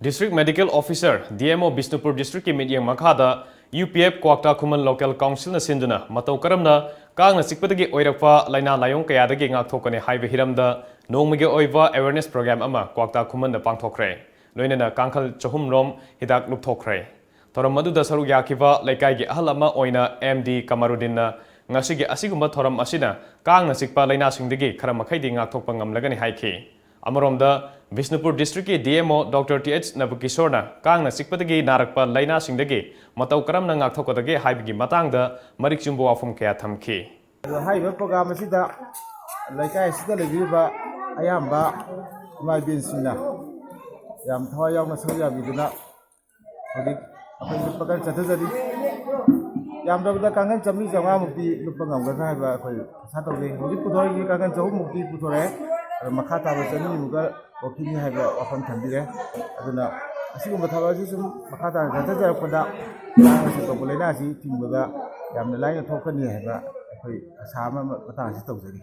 District Medical Officer DMO Bisnupur District ki medyang makhada UPF Kwakta Kuman Local Council na sinduna matau karamna kangna sikpadagi oirakpa laina layong kayadagi ngakthokane haibe hiramda nongmige oiba awareness program ama Kwakta Kuman da pangthokre loinana kangkhal chahum rom hidak lupthokre thoram maduda saru yakiba laikai gi ahal ama oina MD Kamarudin na ngasigi asigumba thoram asina kangna sikpa laina singdagi khara makhaidi ngakthokpa ngamlagani haiki Amaromda Vishnupur District ki DMO Dr. TH Nabukishorna kangna sikpadagi narakpa laina singdagi matau karamna ngakthokadagi haibigi matangda marik chumbu wafum kaya thamki haiba program asida laikai asida lebiba ayamba maibin sina yam thawai yauna soya biduna hodik apai lupakan chathajari yam dabda kangan chamni jama mukti lupangam ga haiba apai satawle hodik puthoi gi kangan chahu mukti puthore makha ta ba chani muga okini haiba wafam thambire aduna asigumba thawai sum makha ta chathajara pada nang ko bolena si timbaga yamna laina thokani haiba apai asama matang si tawjari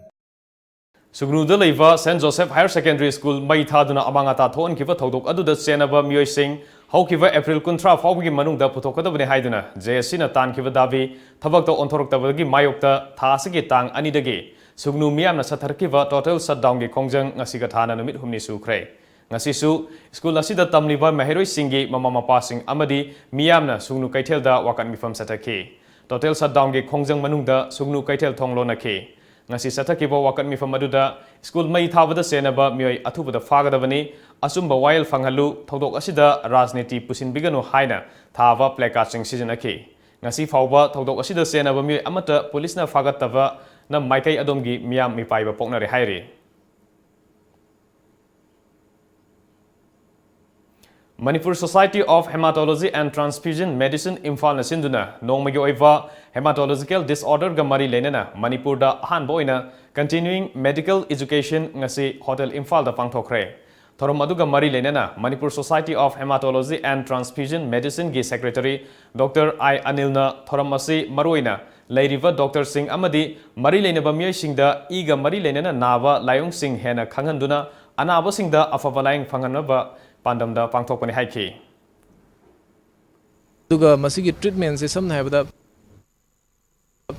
Sugnuda leiva St. Joseph Higher Secondary School mai thaduna amangata thon kiva thodok aduda chenaba mioi sing haukiva April 13 fawgi manungda puthokadabane haiduna JSC na tan kiva davi thabakta onthoroktabagi mayokta thasigi tang anidagi Sugnu miyamna satharkiva total shutdown gi khongjang ngasiga thana numit humni sukre ngasisu school asida tamliba maheroi singi mama mapa sing amadi miyamna Sugnu kaithelda wakan mifam sathaki total shutdown gi khongjang manungda Sugnu kaithel thonglo nakhi ngasi sathakiba wakan mifam aduda school mai thabada senaba mioi athubada fagadabani asumba wail fanghalu thodok asida rajniti pusinbiganu haina thava placard sing sijanaki ngasi fawba thodok asida senaba mioi amata police na fagataba na maikai adomgi miyam mipaiba poknare hairi Manipur Society of Hematology and Transfusion Medicine Imphal na sinduna nongmagi oiva hematological disorder ga mari lenena Manipur da han boina continuing medical education ngasi hotel Imphal da pangthokre thorom aduga mari lenena Manipur Society of Hematology and Transfusion Medicine gi secretary Dr. I Anilna thorom asi maroina Lairiva Dr. Singh amadi mari lenaba miyai singda iga mari lenena nava layong sing hena khanghanduna anaba singda afaba laying phanganaba pandamda pangthokpani haiki duga masigi treatment se samna habada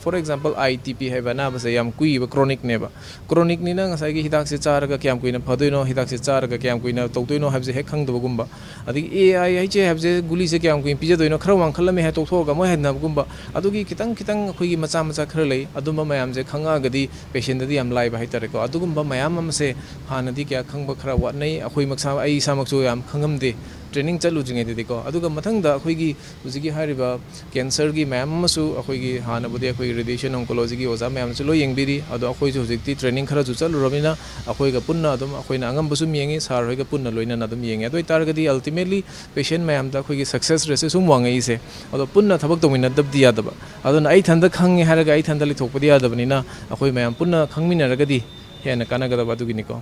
for example ITP haiba na ba yam kui ba chronic neba chronic ni na ngasai gi hidak se charaga kyam kuina phadoino hidak se charaga kyam kuina toktoino habje he khangdaba gumba adi AI che habje guli se kyam kuin pijadoino khara wang khalame he tokthorga mo hedna gumba adugi kitang kitang khoi gi macha macha khara lei adumba mayam je khanga gadi patient di yam lai ba haitare ko adugumba mayam am se hanadi kya khangba khara wat nei akhoi maksa ai samakchu yam khangamde training chalu jinge de ko aduga mathangda akhoi gi hujigi hariba cancer gi mayam masu akhoi gi hana budi akhoi radiation oncology gi oza mayam chu lo yengbiri adu akhoi ju hujikti training khara ju chalu robina akhoi ga punna adum akhoi na angam busum yengi sar hoi ga punna loina na adum yengi adoi targadi ultimately patient mayam da akhoi gi success rate sum wangai se adu punna thabak tomina dab diya daba adu na ai thanda khangi haraga ai thanda li thokpadi ya dabani na akhoi mayam punna khangmina ragadi hena kana ga daba du gi ni ko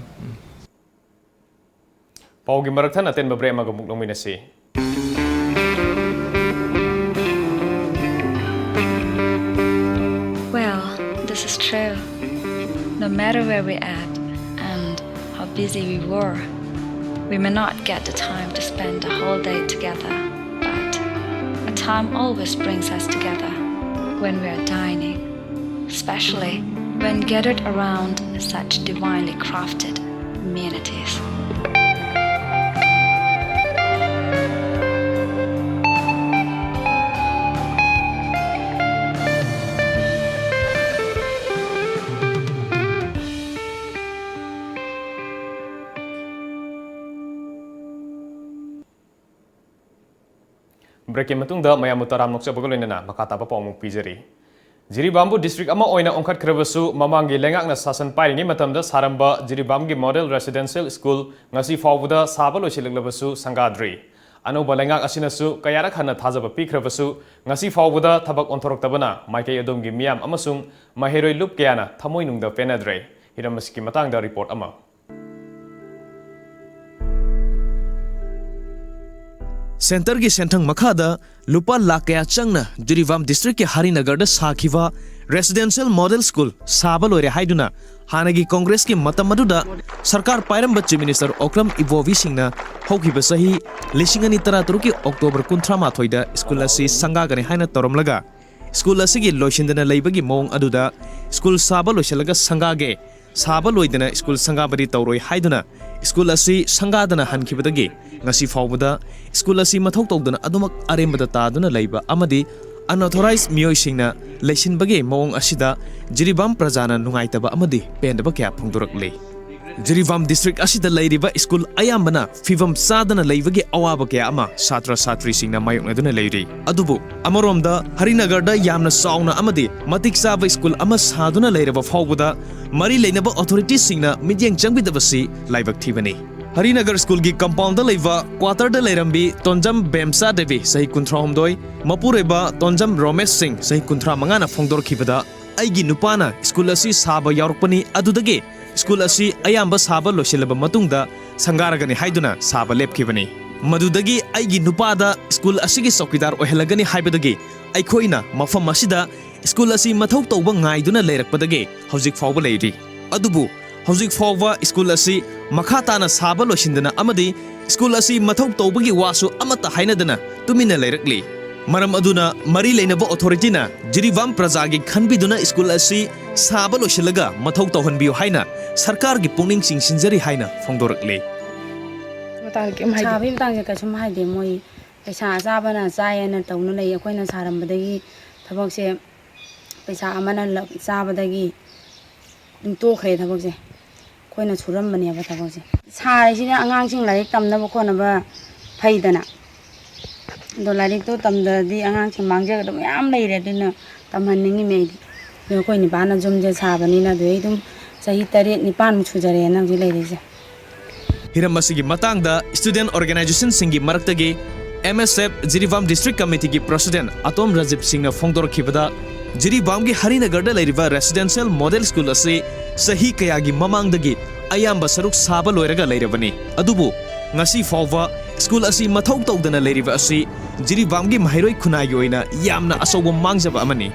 Paugi marakthana ten babre amaga muklongminasi Well, this is true. No matter where we're at and how busy we were, we may not get the time to spend the whole day together, but a time always brings us together when we are dining, especially when gathered around such divinely crafted amenities. Breaking matungda mayam utaram noksa bagolena makata pa pawmuk pijari Jiribambu district ama oina ongkhat khrabasu mamangi lengakna sasan pairingi matamda saramba Jiribamgi model residential school ngasi fawbuda saba loisilaglabasu sangadri anoba lengak asinasu kayara khana thajaba pikhrabasu ngasi fawbuda thabak onthoroktabana maikai adomgi miyam amasung maheroi lup kayana thamoinungda penadre hiramaski matangda report ama centre की सेंथंग मखादा लुपा लाख कया चंगना Jiribam district के हरिनगर दा साखिवा residential model school साबा लोरे हाइदुना हानगी कांग्रेस की मतम मदुदा सरकार पायरम chief minister Okram इबोवी सिंगना हौखिबा सही लिसिंगनी तरातुरु की अक्टोबर 13 दा स्कूल असी संगागने हाइना तोरमलगा स्कूल असिगी लोइसिंदना लेबगी मोंग अदुदा स्कूल साबा लोइसलगा संगागे साबा लोइदना स्कूल संगाबरी तौरोय हाइदुना स्कूल असी संगादना हनखिबदगी ngasi fawbada school asi mathau tawdana adumak arembada taduna leiba amadi unauthorized miyoi singna leisinbage mawong asida jiribam prajana nungaitaba amadi pendaba kya phongdorakle jiribam district asida leiriba school ayambana fivam sadana leibage awaba kya ama satra satri singna mayoknaduna leiri adubu amaromda harinagar da yamna sauna amadi matik saba school ama saduna leiraba fawbada mari leinaba authorities singna midyeng changbidabasi laibak thibani Harinagar school की compound लेवा quarter the लेरंबी तोंजम बेमसा देवी सही कुंथ्रा हमदोय मपुरेबा तोंजम रोमेश सिंह सही कुंथ्रा मंगाना फोंदोर खिबदा आइगी नुपाना school असी साबा यारपनी अदुदगे school असी अयाम्बा साबा लोसिलबा मतुंगदा संगारगनी हाइदुना साबा लेपखिबनी मदुदगी आइगी नुपादा स्कूल असिगी चौकीदार ओहेलगनी हाइबदगी आइखोइना मफम असिदा स्कूल असी मथौ तौबा ngaiduna लेरकपदगे हौजिक फावबा लेरि अदुबु हौजिक फावबा स्कूल असी मखा ताना साबा लोसिंदना अमदी स्कूल असी मथौ तौबगी वासु अमता हाइनदना तुमिना लेरकली मरम अदुना मरी लेनबा अथॉरिटीना जिरीबाम प्रजागी खनबिदुना स्कूल असी साबा लोसिलगा मथौ तौहनबियो हाइना सरकार की पुनिंग सिंसिंजरी हाइना फोंदोरकले साबी मतंग कसुम हाइदे मोय पैसा चाबना चायना तौना लay अखोइना सारमबदगी थबकसे पैसा अमना चाबदगी तोखरे थबकसे कोइना सुरमबनेबा थबकसे साइसिना आंगांसिंग लाइक तमनबा खोनबा फैदना दो लाइक तो तमददी आंगांसिंग मांगजगद मयाम लेरे दिना तमहन्निंगी मेदी दो कोइनि बाना जुमजे साबनिना दो एकदम सही तरे निपान मुछुजरे ना जि लेरेसे हिरम असिगी मतंगदा स्टूडेंट ऑर्गेनाइजेशन सिंगी मरक्तगी MSF जिरीबाम डिस्ट्रिक्ट कमिटी की प्रेसिडेंट अतोम राजीव सिंह फोंदोर खिबदा जिरीबाम की हरिनगर दा लेरिबा रेसिडेंशियल मॉडल स्कूल असे सही कयागी ममांगदगी अयाम्बा सरुक साबा लोइरगा लेरबनी अदुबु ngasi fawba school asi mathau tawdana leiriba asi jiribam gi mahairoi khunai oina yamna asobo mangjaba amani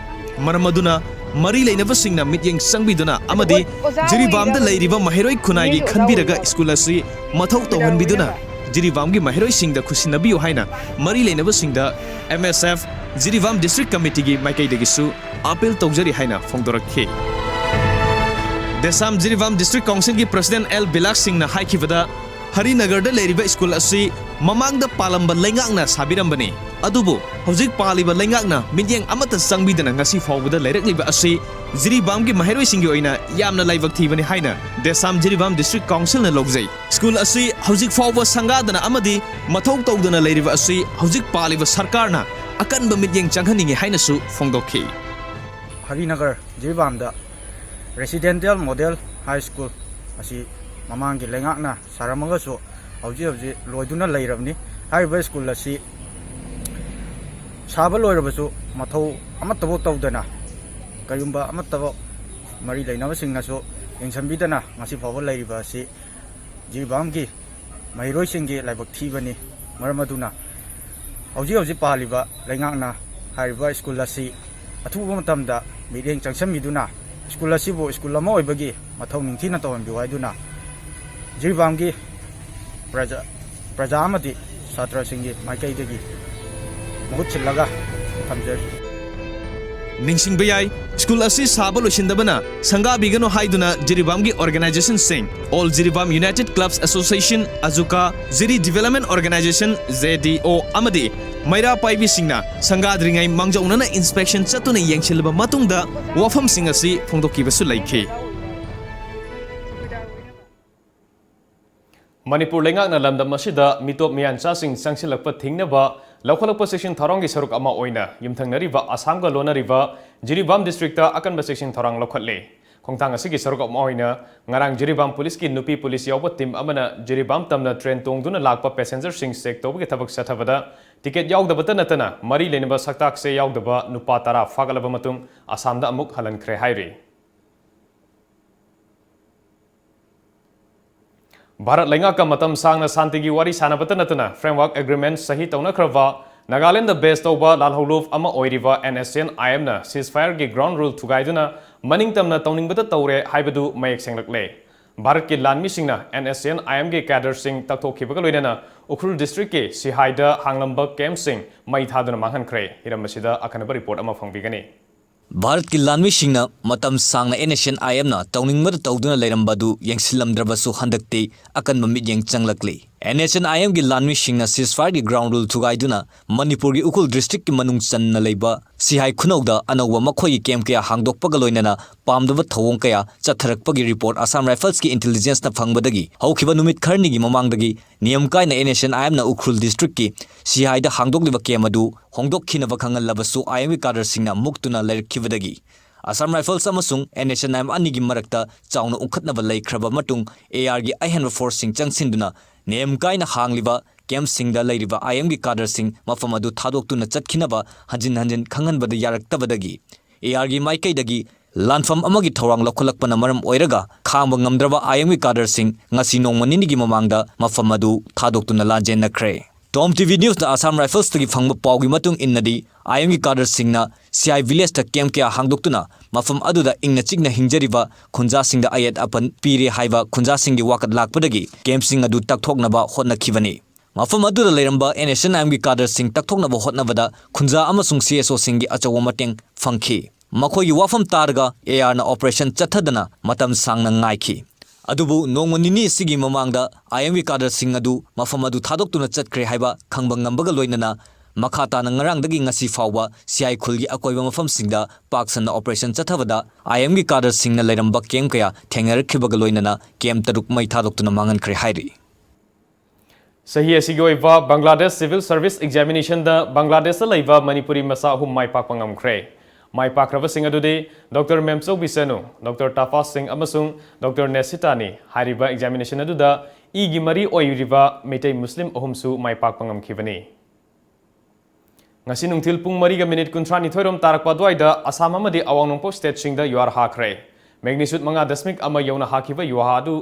maramaduna mari leinaba singna mityeng sangbiduna amadi jiribam da leiriba mahairoi khunai gi khanbiraga school asi mathau tawhanbiduna jiribam gi mahairoi singda khusinabiyo haina mari leinaba singda MSF jiribam district committee gi maikaidagisu appeal tawjari haina phongdorakhi desam jiribam district council gi president L Bilak Singh na haikibada Harinagar दा लेरिबा school असि ममांगदा पालंबा लेंगाकना साबिरंबनी अदुबु हौजिक पालिबा लेंगाकना मिडियंग अमत संगबिदना ngasi फावबदा लेरकलिबा असि जिरीबाम की माहिरोइ सिंगी ओइना यामना लाइबक थीबनी हाइना देसाम Jiribam district council ना लोगजै school असि हौजिक फावबा संगादना अमदी मथौ तौदना लेरिबा असि हौजिक पालिबा सरकारना अकनबा मिडियंग चंगहनिंगे हाइनासु फोंदोखि हरिनगर जिरीबामदा रेसिडेंशियल मॉडल हाई स्कूल असि ममांगी लेंगाकना सारमगसु हौजी हौजी लोइदुना लेरबनी हाइबा स्कूल असि साबा लोइरबसु मथौ अमतबो तौदना कयुंबा अमतबो मरी लेनबसिंगसु यंसंबिदना ngasi फावबा लेरिबा असि जिरीबामगी महिरोइसिंगी लाइबक थीबनी मरमदुना हौजी हौजी पालिबा लेंगाकना हाइबा स्कूल असि अथुबा मतमदा मिरेंग चंगसमिदुना स्कूल असिबो स्कूल अमा ओइबगी मथौ निंथिना तौहनबिउ हाइदुना जिरीबाम की प्रजा अमदी छात्र सिंगी माइकैदगी मुहुत सिल्लगा थमजरी निंगसिंगबा याय स्कूल असि साबा लोसिंदबना संगाबिगनो हाइदुना जिरीबाम की ऑर्गेनाइजेशन सिंग all Jiribam united clubs association अजुका जिरी डेवलपमेंट ऑर्गेनाइजेशन JDO अमदी मैरा पाइबी सिंगना संगाद्रिंगै मांगजौनना इंस्पेक्शन चतुना येंगसिलबा मतुंगदा वफम सिंग असि फोंदोकिबसु लैखि मणिपुर लेंगाकना लमदम असिदा मिटोप मियानचासिंग चंगसिलकपा थिंगनबा लौखलकपा सेक्शन थरंगी सरुक अमा ओइना युमथंगनरिबा आसामगा लोनरिबा जिरीबाम डिस्ट्रिक्टता अकनबा सेक्शन थरंग लौखले खोंथांग असिगी सरुक अमा ओइना ngarang जिरीबाम पुलिस की नुपी पुलिस यावबा टीम अमना जिरीबाम तमना ट्रेन तोंगदुना लाकपा पैसेंजर सिंग चेक तौबगे थबक सथबदा टिकेट यावदबता नतना मरी लेनबा सक्ताक से यावदबा नुपा तारा फागलबा मतुंग आसामदा अमुक हलनख्रे हाइरि Bharat Lengaka matam sangna santigi wari sanabata natana framework agreement sahi tauna khrava Nagaland the best over lalholuf ama oiriva NSN IM na ceasefire gi ground rule thugaiduna maning tamna tauningbata tawre haibadu mayak senglakle Bharat ki lanmi singna NSN IM gi cadre sing takthokhibaga loinana Ukhrul district ki sihaida hanglamba camp sing mai thaduna manghankre hiramasida akanaba report ama phongbigani Bharat की लानवी सिंगना मतम सांगना एनएसएन आईएमना तौनिंगमद तौदुना लेरंबदु यंगसिलमद्रबसु हंदक्ते अकन ममित young चंगलकली एनएसएन IM की लानवी सिंगना ceasefire की ground rule थुगाइदुना Manipur की उखुल district की मनुंग चन्ना लेबा सिहाई खुनौदा अनौवा मखोई कैंप कया हांगदोकपगा लोइनना पामदब थौंग कया चथरकपगी रिपोर्ट असम राइफल्स की इंटेलिजेंस ना फंगबदगी हौखिबा नुमित खरनिगी ममांगदगी नियम कायना एनएसएन आईएम ना उखुल डिस्ट्रिक्ट की सिहाईदा हांगदोकलिबा कैंप अदु होंगदोकखिनबा खंगलबसु आईएम की cadre सिंगना मुक्तुना लेरखिबदगी Assam Rifles amasung NSNM anigi marakta chauna ungkhatnaba leikraba matung AR gi ahen force sing changsinduna nem kaina hangliba camp singda leiriba IM gi cadre sing mafam adu thadoktuna chatkhinaba hanjin khanganbada yaraktabadagi AR gi maikaidagi lanfam amagi thorang lokholakpana maram oiraga khangba ngamdraba IM gi cadre sing ngasi nongmanini gi mamangda mafam adu thadoktuna lajen nakre Tom TV News the Assam Rifles tagi phangba pawgi matung innadi IM gi cadre singna CI village ta camp kya hangdoktuna mafam aduda ingna chigna hingjariba khunja singda ayat apan pire haiba khunja singi wakat lakpadagi camp sing adu takthoknaba hotna khibani mafam aduda leiramba NSNM gi cadre sing takthoknaba hotnabada khunja amasung CSO singi achawa mateng phangki makhoi wafam targa AR na operation chathadana matam sangna ngaiki adubu nongmanini sigi mamangda IM gi cadre sing adu mafam adu thadoktuna chatkre haiba khangba ngambaga loinana Makata na ngarang dagi ngasi fawwa CI khulgi akoiba mafam singda paksan na operation chathavada IM gi cadre singna leiramba kem kaya thengar khibaga loinana kem taruk mai thadoktuna mangan khre hairi Sahi asigi oiba Bangladesh Civil Service Examination da Bangladesh laiba Manipuri masa hum mai pakpangam khre mai pakraba sing adude Dr Memso Bisanu Dr Tafas Singh amasung Dr Nesitani hariba examination aduda igi mari oiriba metai muslim ohumsu mai pakpangam khibani ngasi nungthil pung mariga minute kuntrani thoirom tarakpa duaida asam amadi awang nongpo state singda yuar hakre magnitude manga dasmik ama yona hakiba yuha adu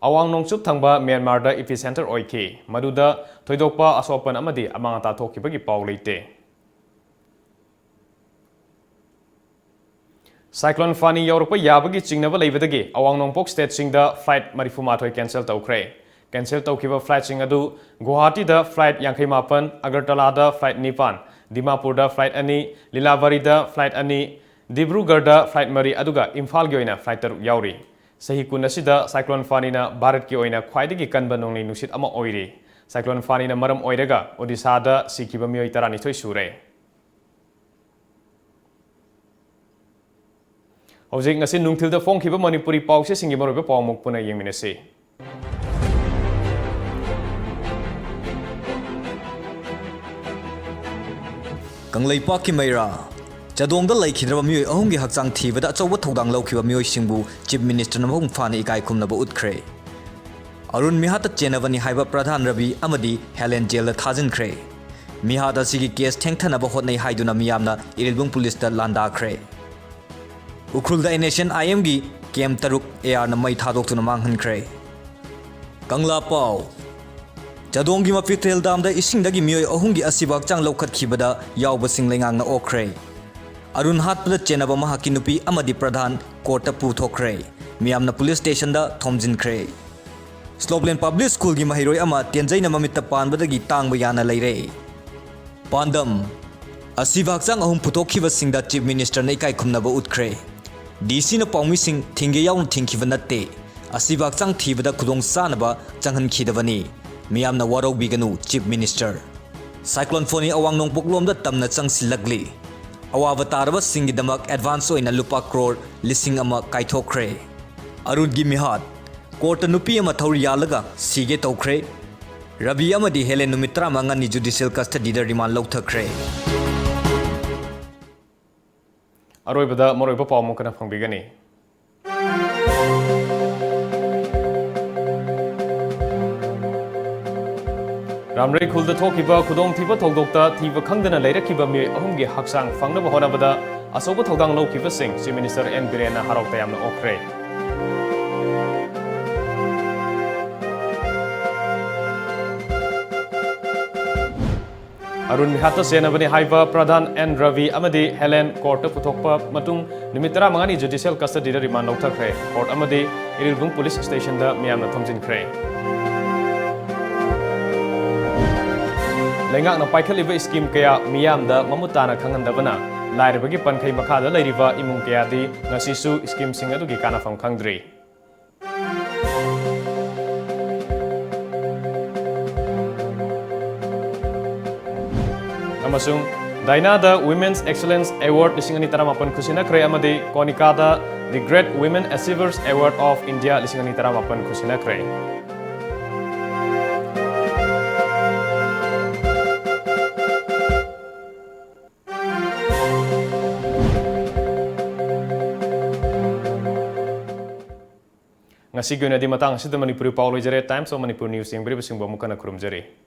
awang nongchup thangba Myanmar da epicenter oike maduda thoidokpa asopan amadi amanga ta thokibagi paw leite Cyclone Fani Yorpa yabagi chingnaba leibadagi awang nongpok state singda flight marifuma thoi cancel tawkre cancel tawkiba flight sing adu Guwahati da flight yankhai mapan Agartala da flight nipan Dimapur da flight ani Lilaveri da flight ani Dibrugarh da flight mari aduga Imphal gi oina flight taruk yauri sahi kun asida Cyclone Fani na Bharat ki oina khwaidagi kanba nongni nusit ama oiri Cyclone Fani na maram oiraga Odisha da sikiba mioi tarani thoi sure Hojik ngasi nungthil da phongkhiba Manipuri pawse singi maroiba pawmuk puna yengminasi Kanglai Park Maira Chadongda Laikhidraba Mui Ahungi Hakchang Thibada Achoba Thodang Laukiba Mui Singbu Chief Minister Namhung Phani Ikai Khumnaba Utkre Arun Mihata Chenavani Haiba Pradhan Rabi Amadi Helen Jail Thajin Kre Mihata Sigi case Tengthanaba Hotnai Haiduna Miyamna Irilbung Police da Landa Kre Ukrulda Nation IM gi Kem Taruk AR na Mai Thadoktuna Manghan Kre Kangla Pau Jadongi mapitel damda isingdagi mioi ahungi asibak chang lokhat khibada yawba singlengang na okre Arun hatpada chenaba mahaki nupi amadi pradhan court pu thokre miyamna police station da thomjin kre Slopland Public School gi mahiroi ama tenjai na mamita panbadagi tangba yana leire Pandam asibak chang ahum puthokhiba singda chief minister na ikai khumnaba utkre DC na pawmi sing thinge yawn thingkhiba natte asibak chang thibada khudong sanaba changhan khidabani Miyamna warau biganu Chief Minister Cyclone Fani awang nong puklom da tamna chang silagli awawa taraba singi damak advance oina lupa crore lising ama kaithokre Arun gi mihat court nupi ama thauri yalaga sige tokre Rabi amadi Helen numitra mangani judicial custody da remand lauthakre Aroibada moroiba pawmuk kana phangbigani Ramrei khulda thokiba khudong thiba thogdokta thiba khangdana leirakhiba mi ahumgi haksang fangnaba honabada asoba thodang laukiba sing Chief Minister N Birena harokta yamna okre Arun Mihata Senabani Haiva Pradhan N Ravi Amadi Helen Court Putokpa Matung Nimitra Mangani Judicial Custody Remand Noktakre Court Amadi Irilbung Police Station da Miyamna Thomjin Kre Lengak na paikaliba scheme kaya Miyam da Mamutana Kangandabana Lairabagi Pankai Makada Lairiva Imung Kaya di Ngasisu scheme Singadugi Kanafam Kangdri Amasung Dainada Women's Excellence Award Lisingani Taramapan Kusina Kre Amadi Konikada The Great Women Achievers Award of India Lisingani Taramapan Kusina Kre Ngasi guna di matang sida Manipuri Paulo Jere Times of Manipur News yang beri bersinggung mukana kurum jere.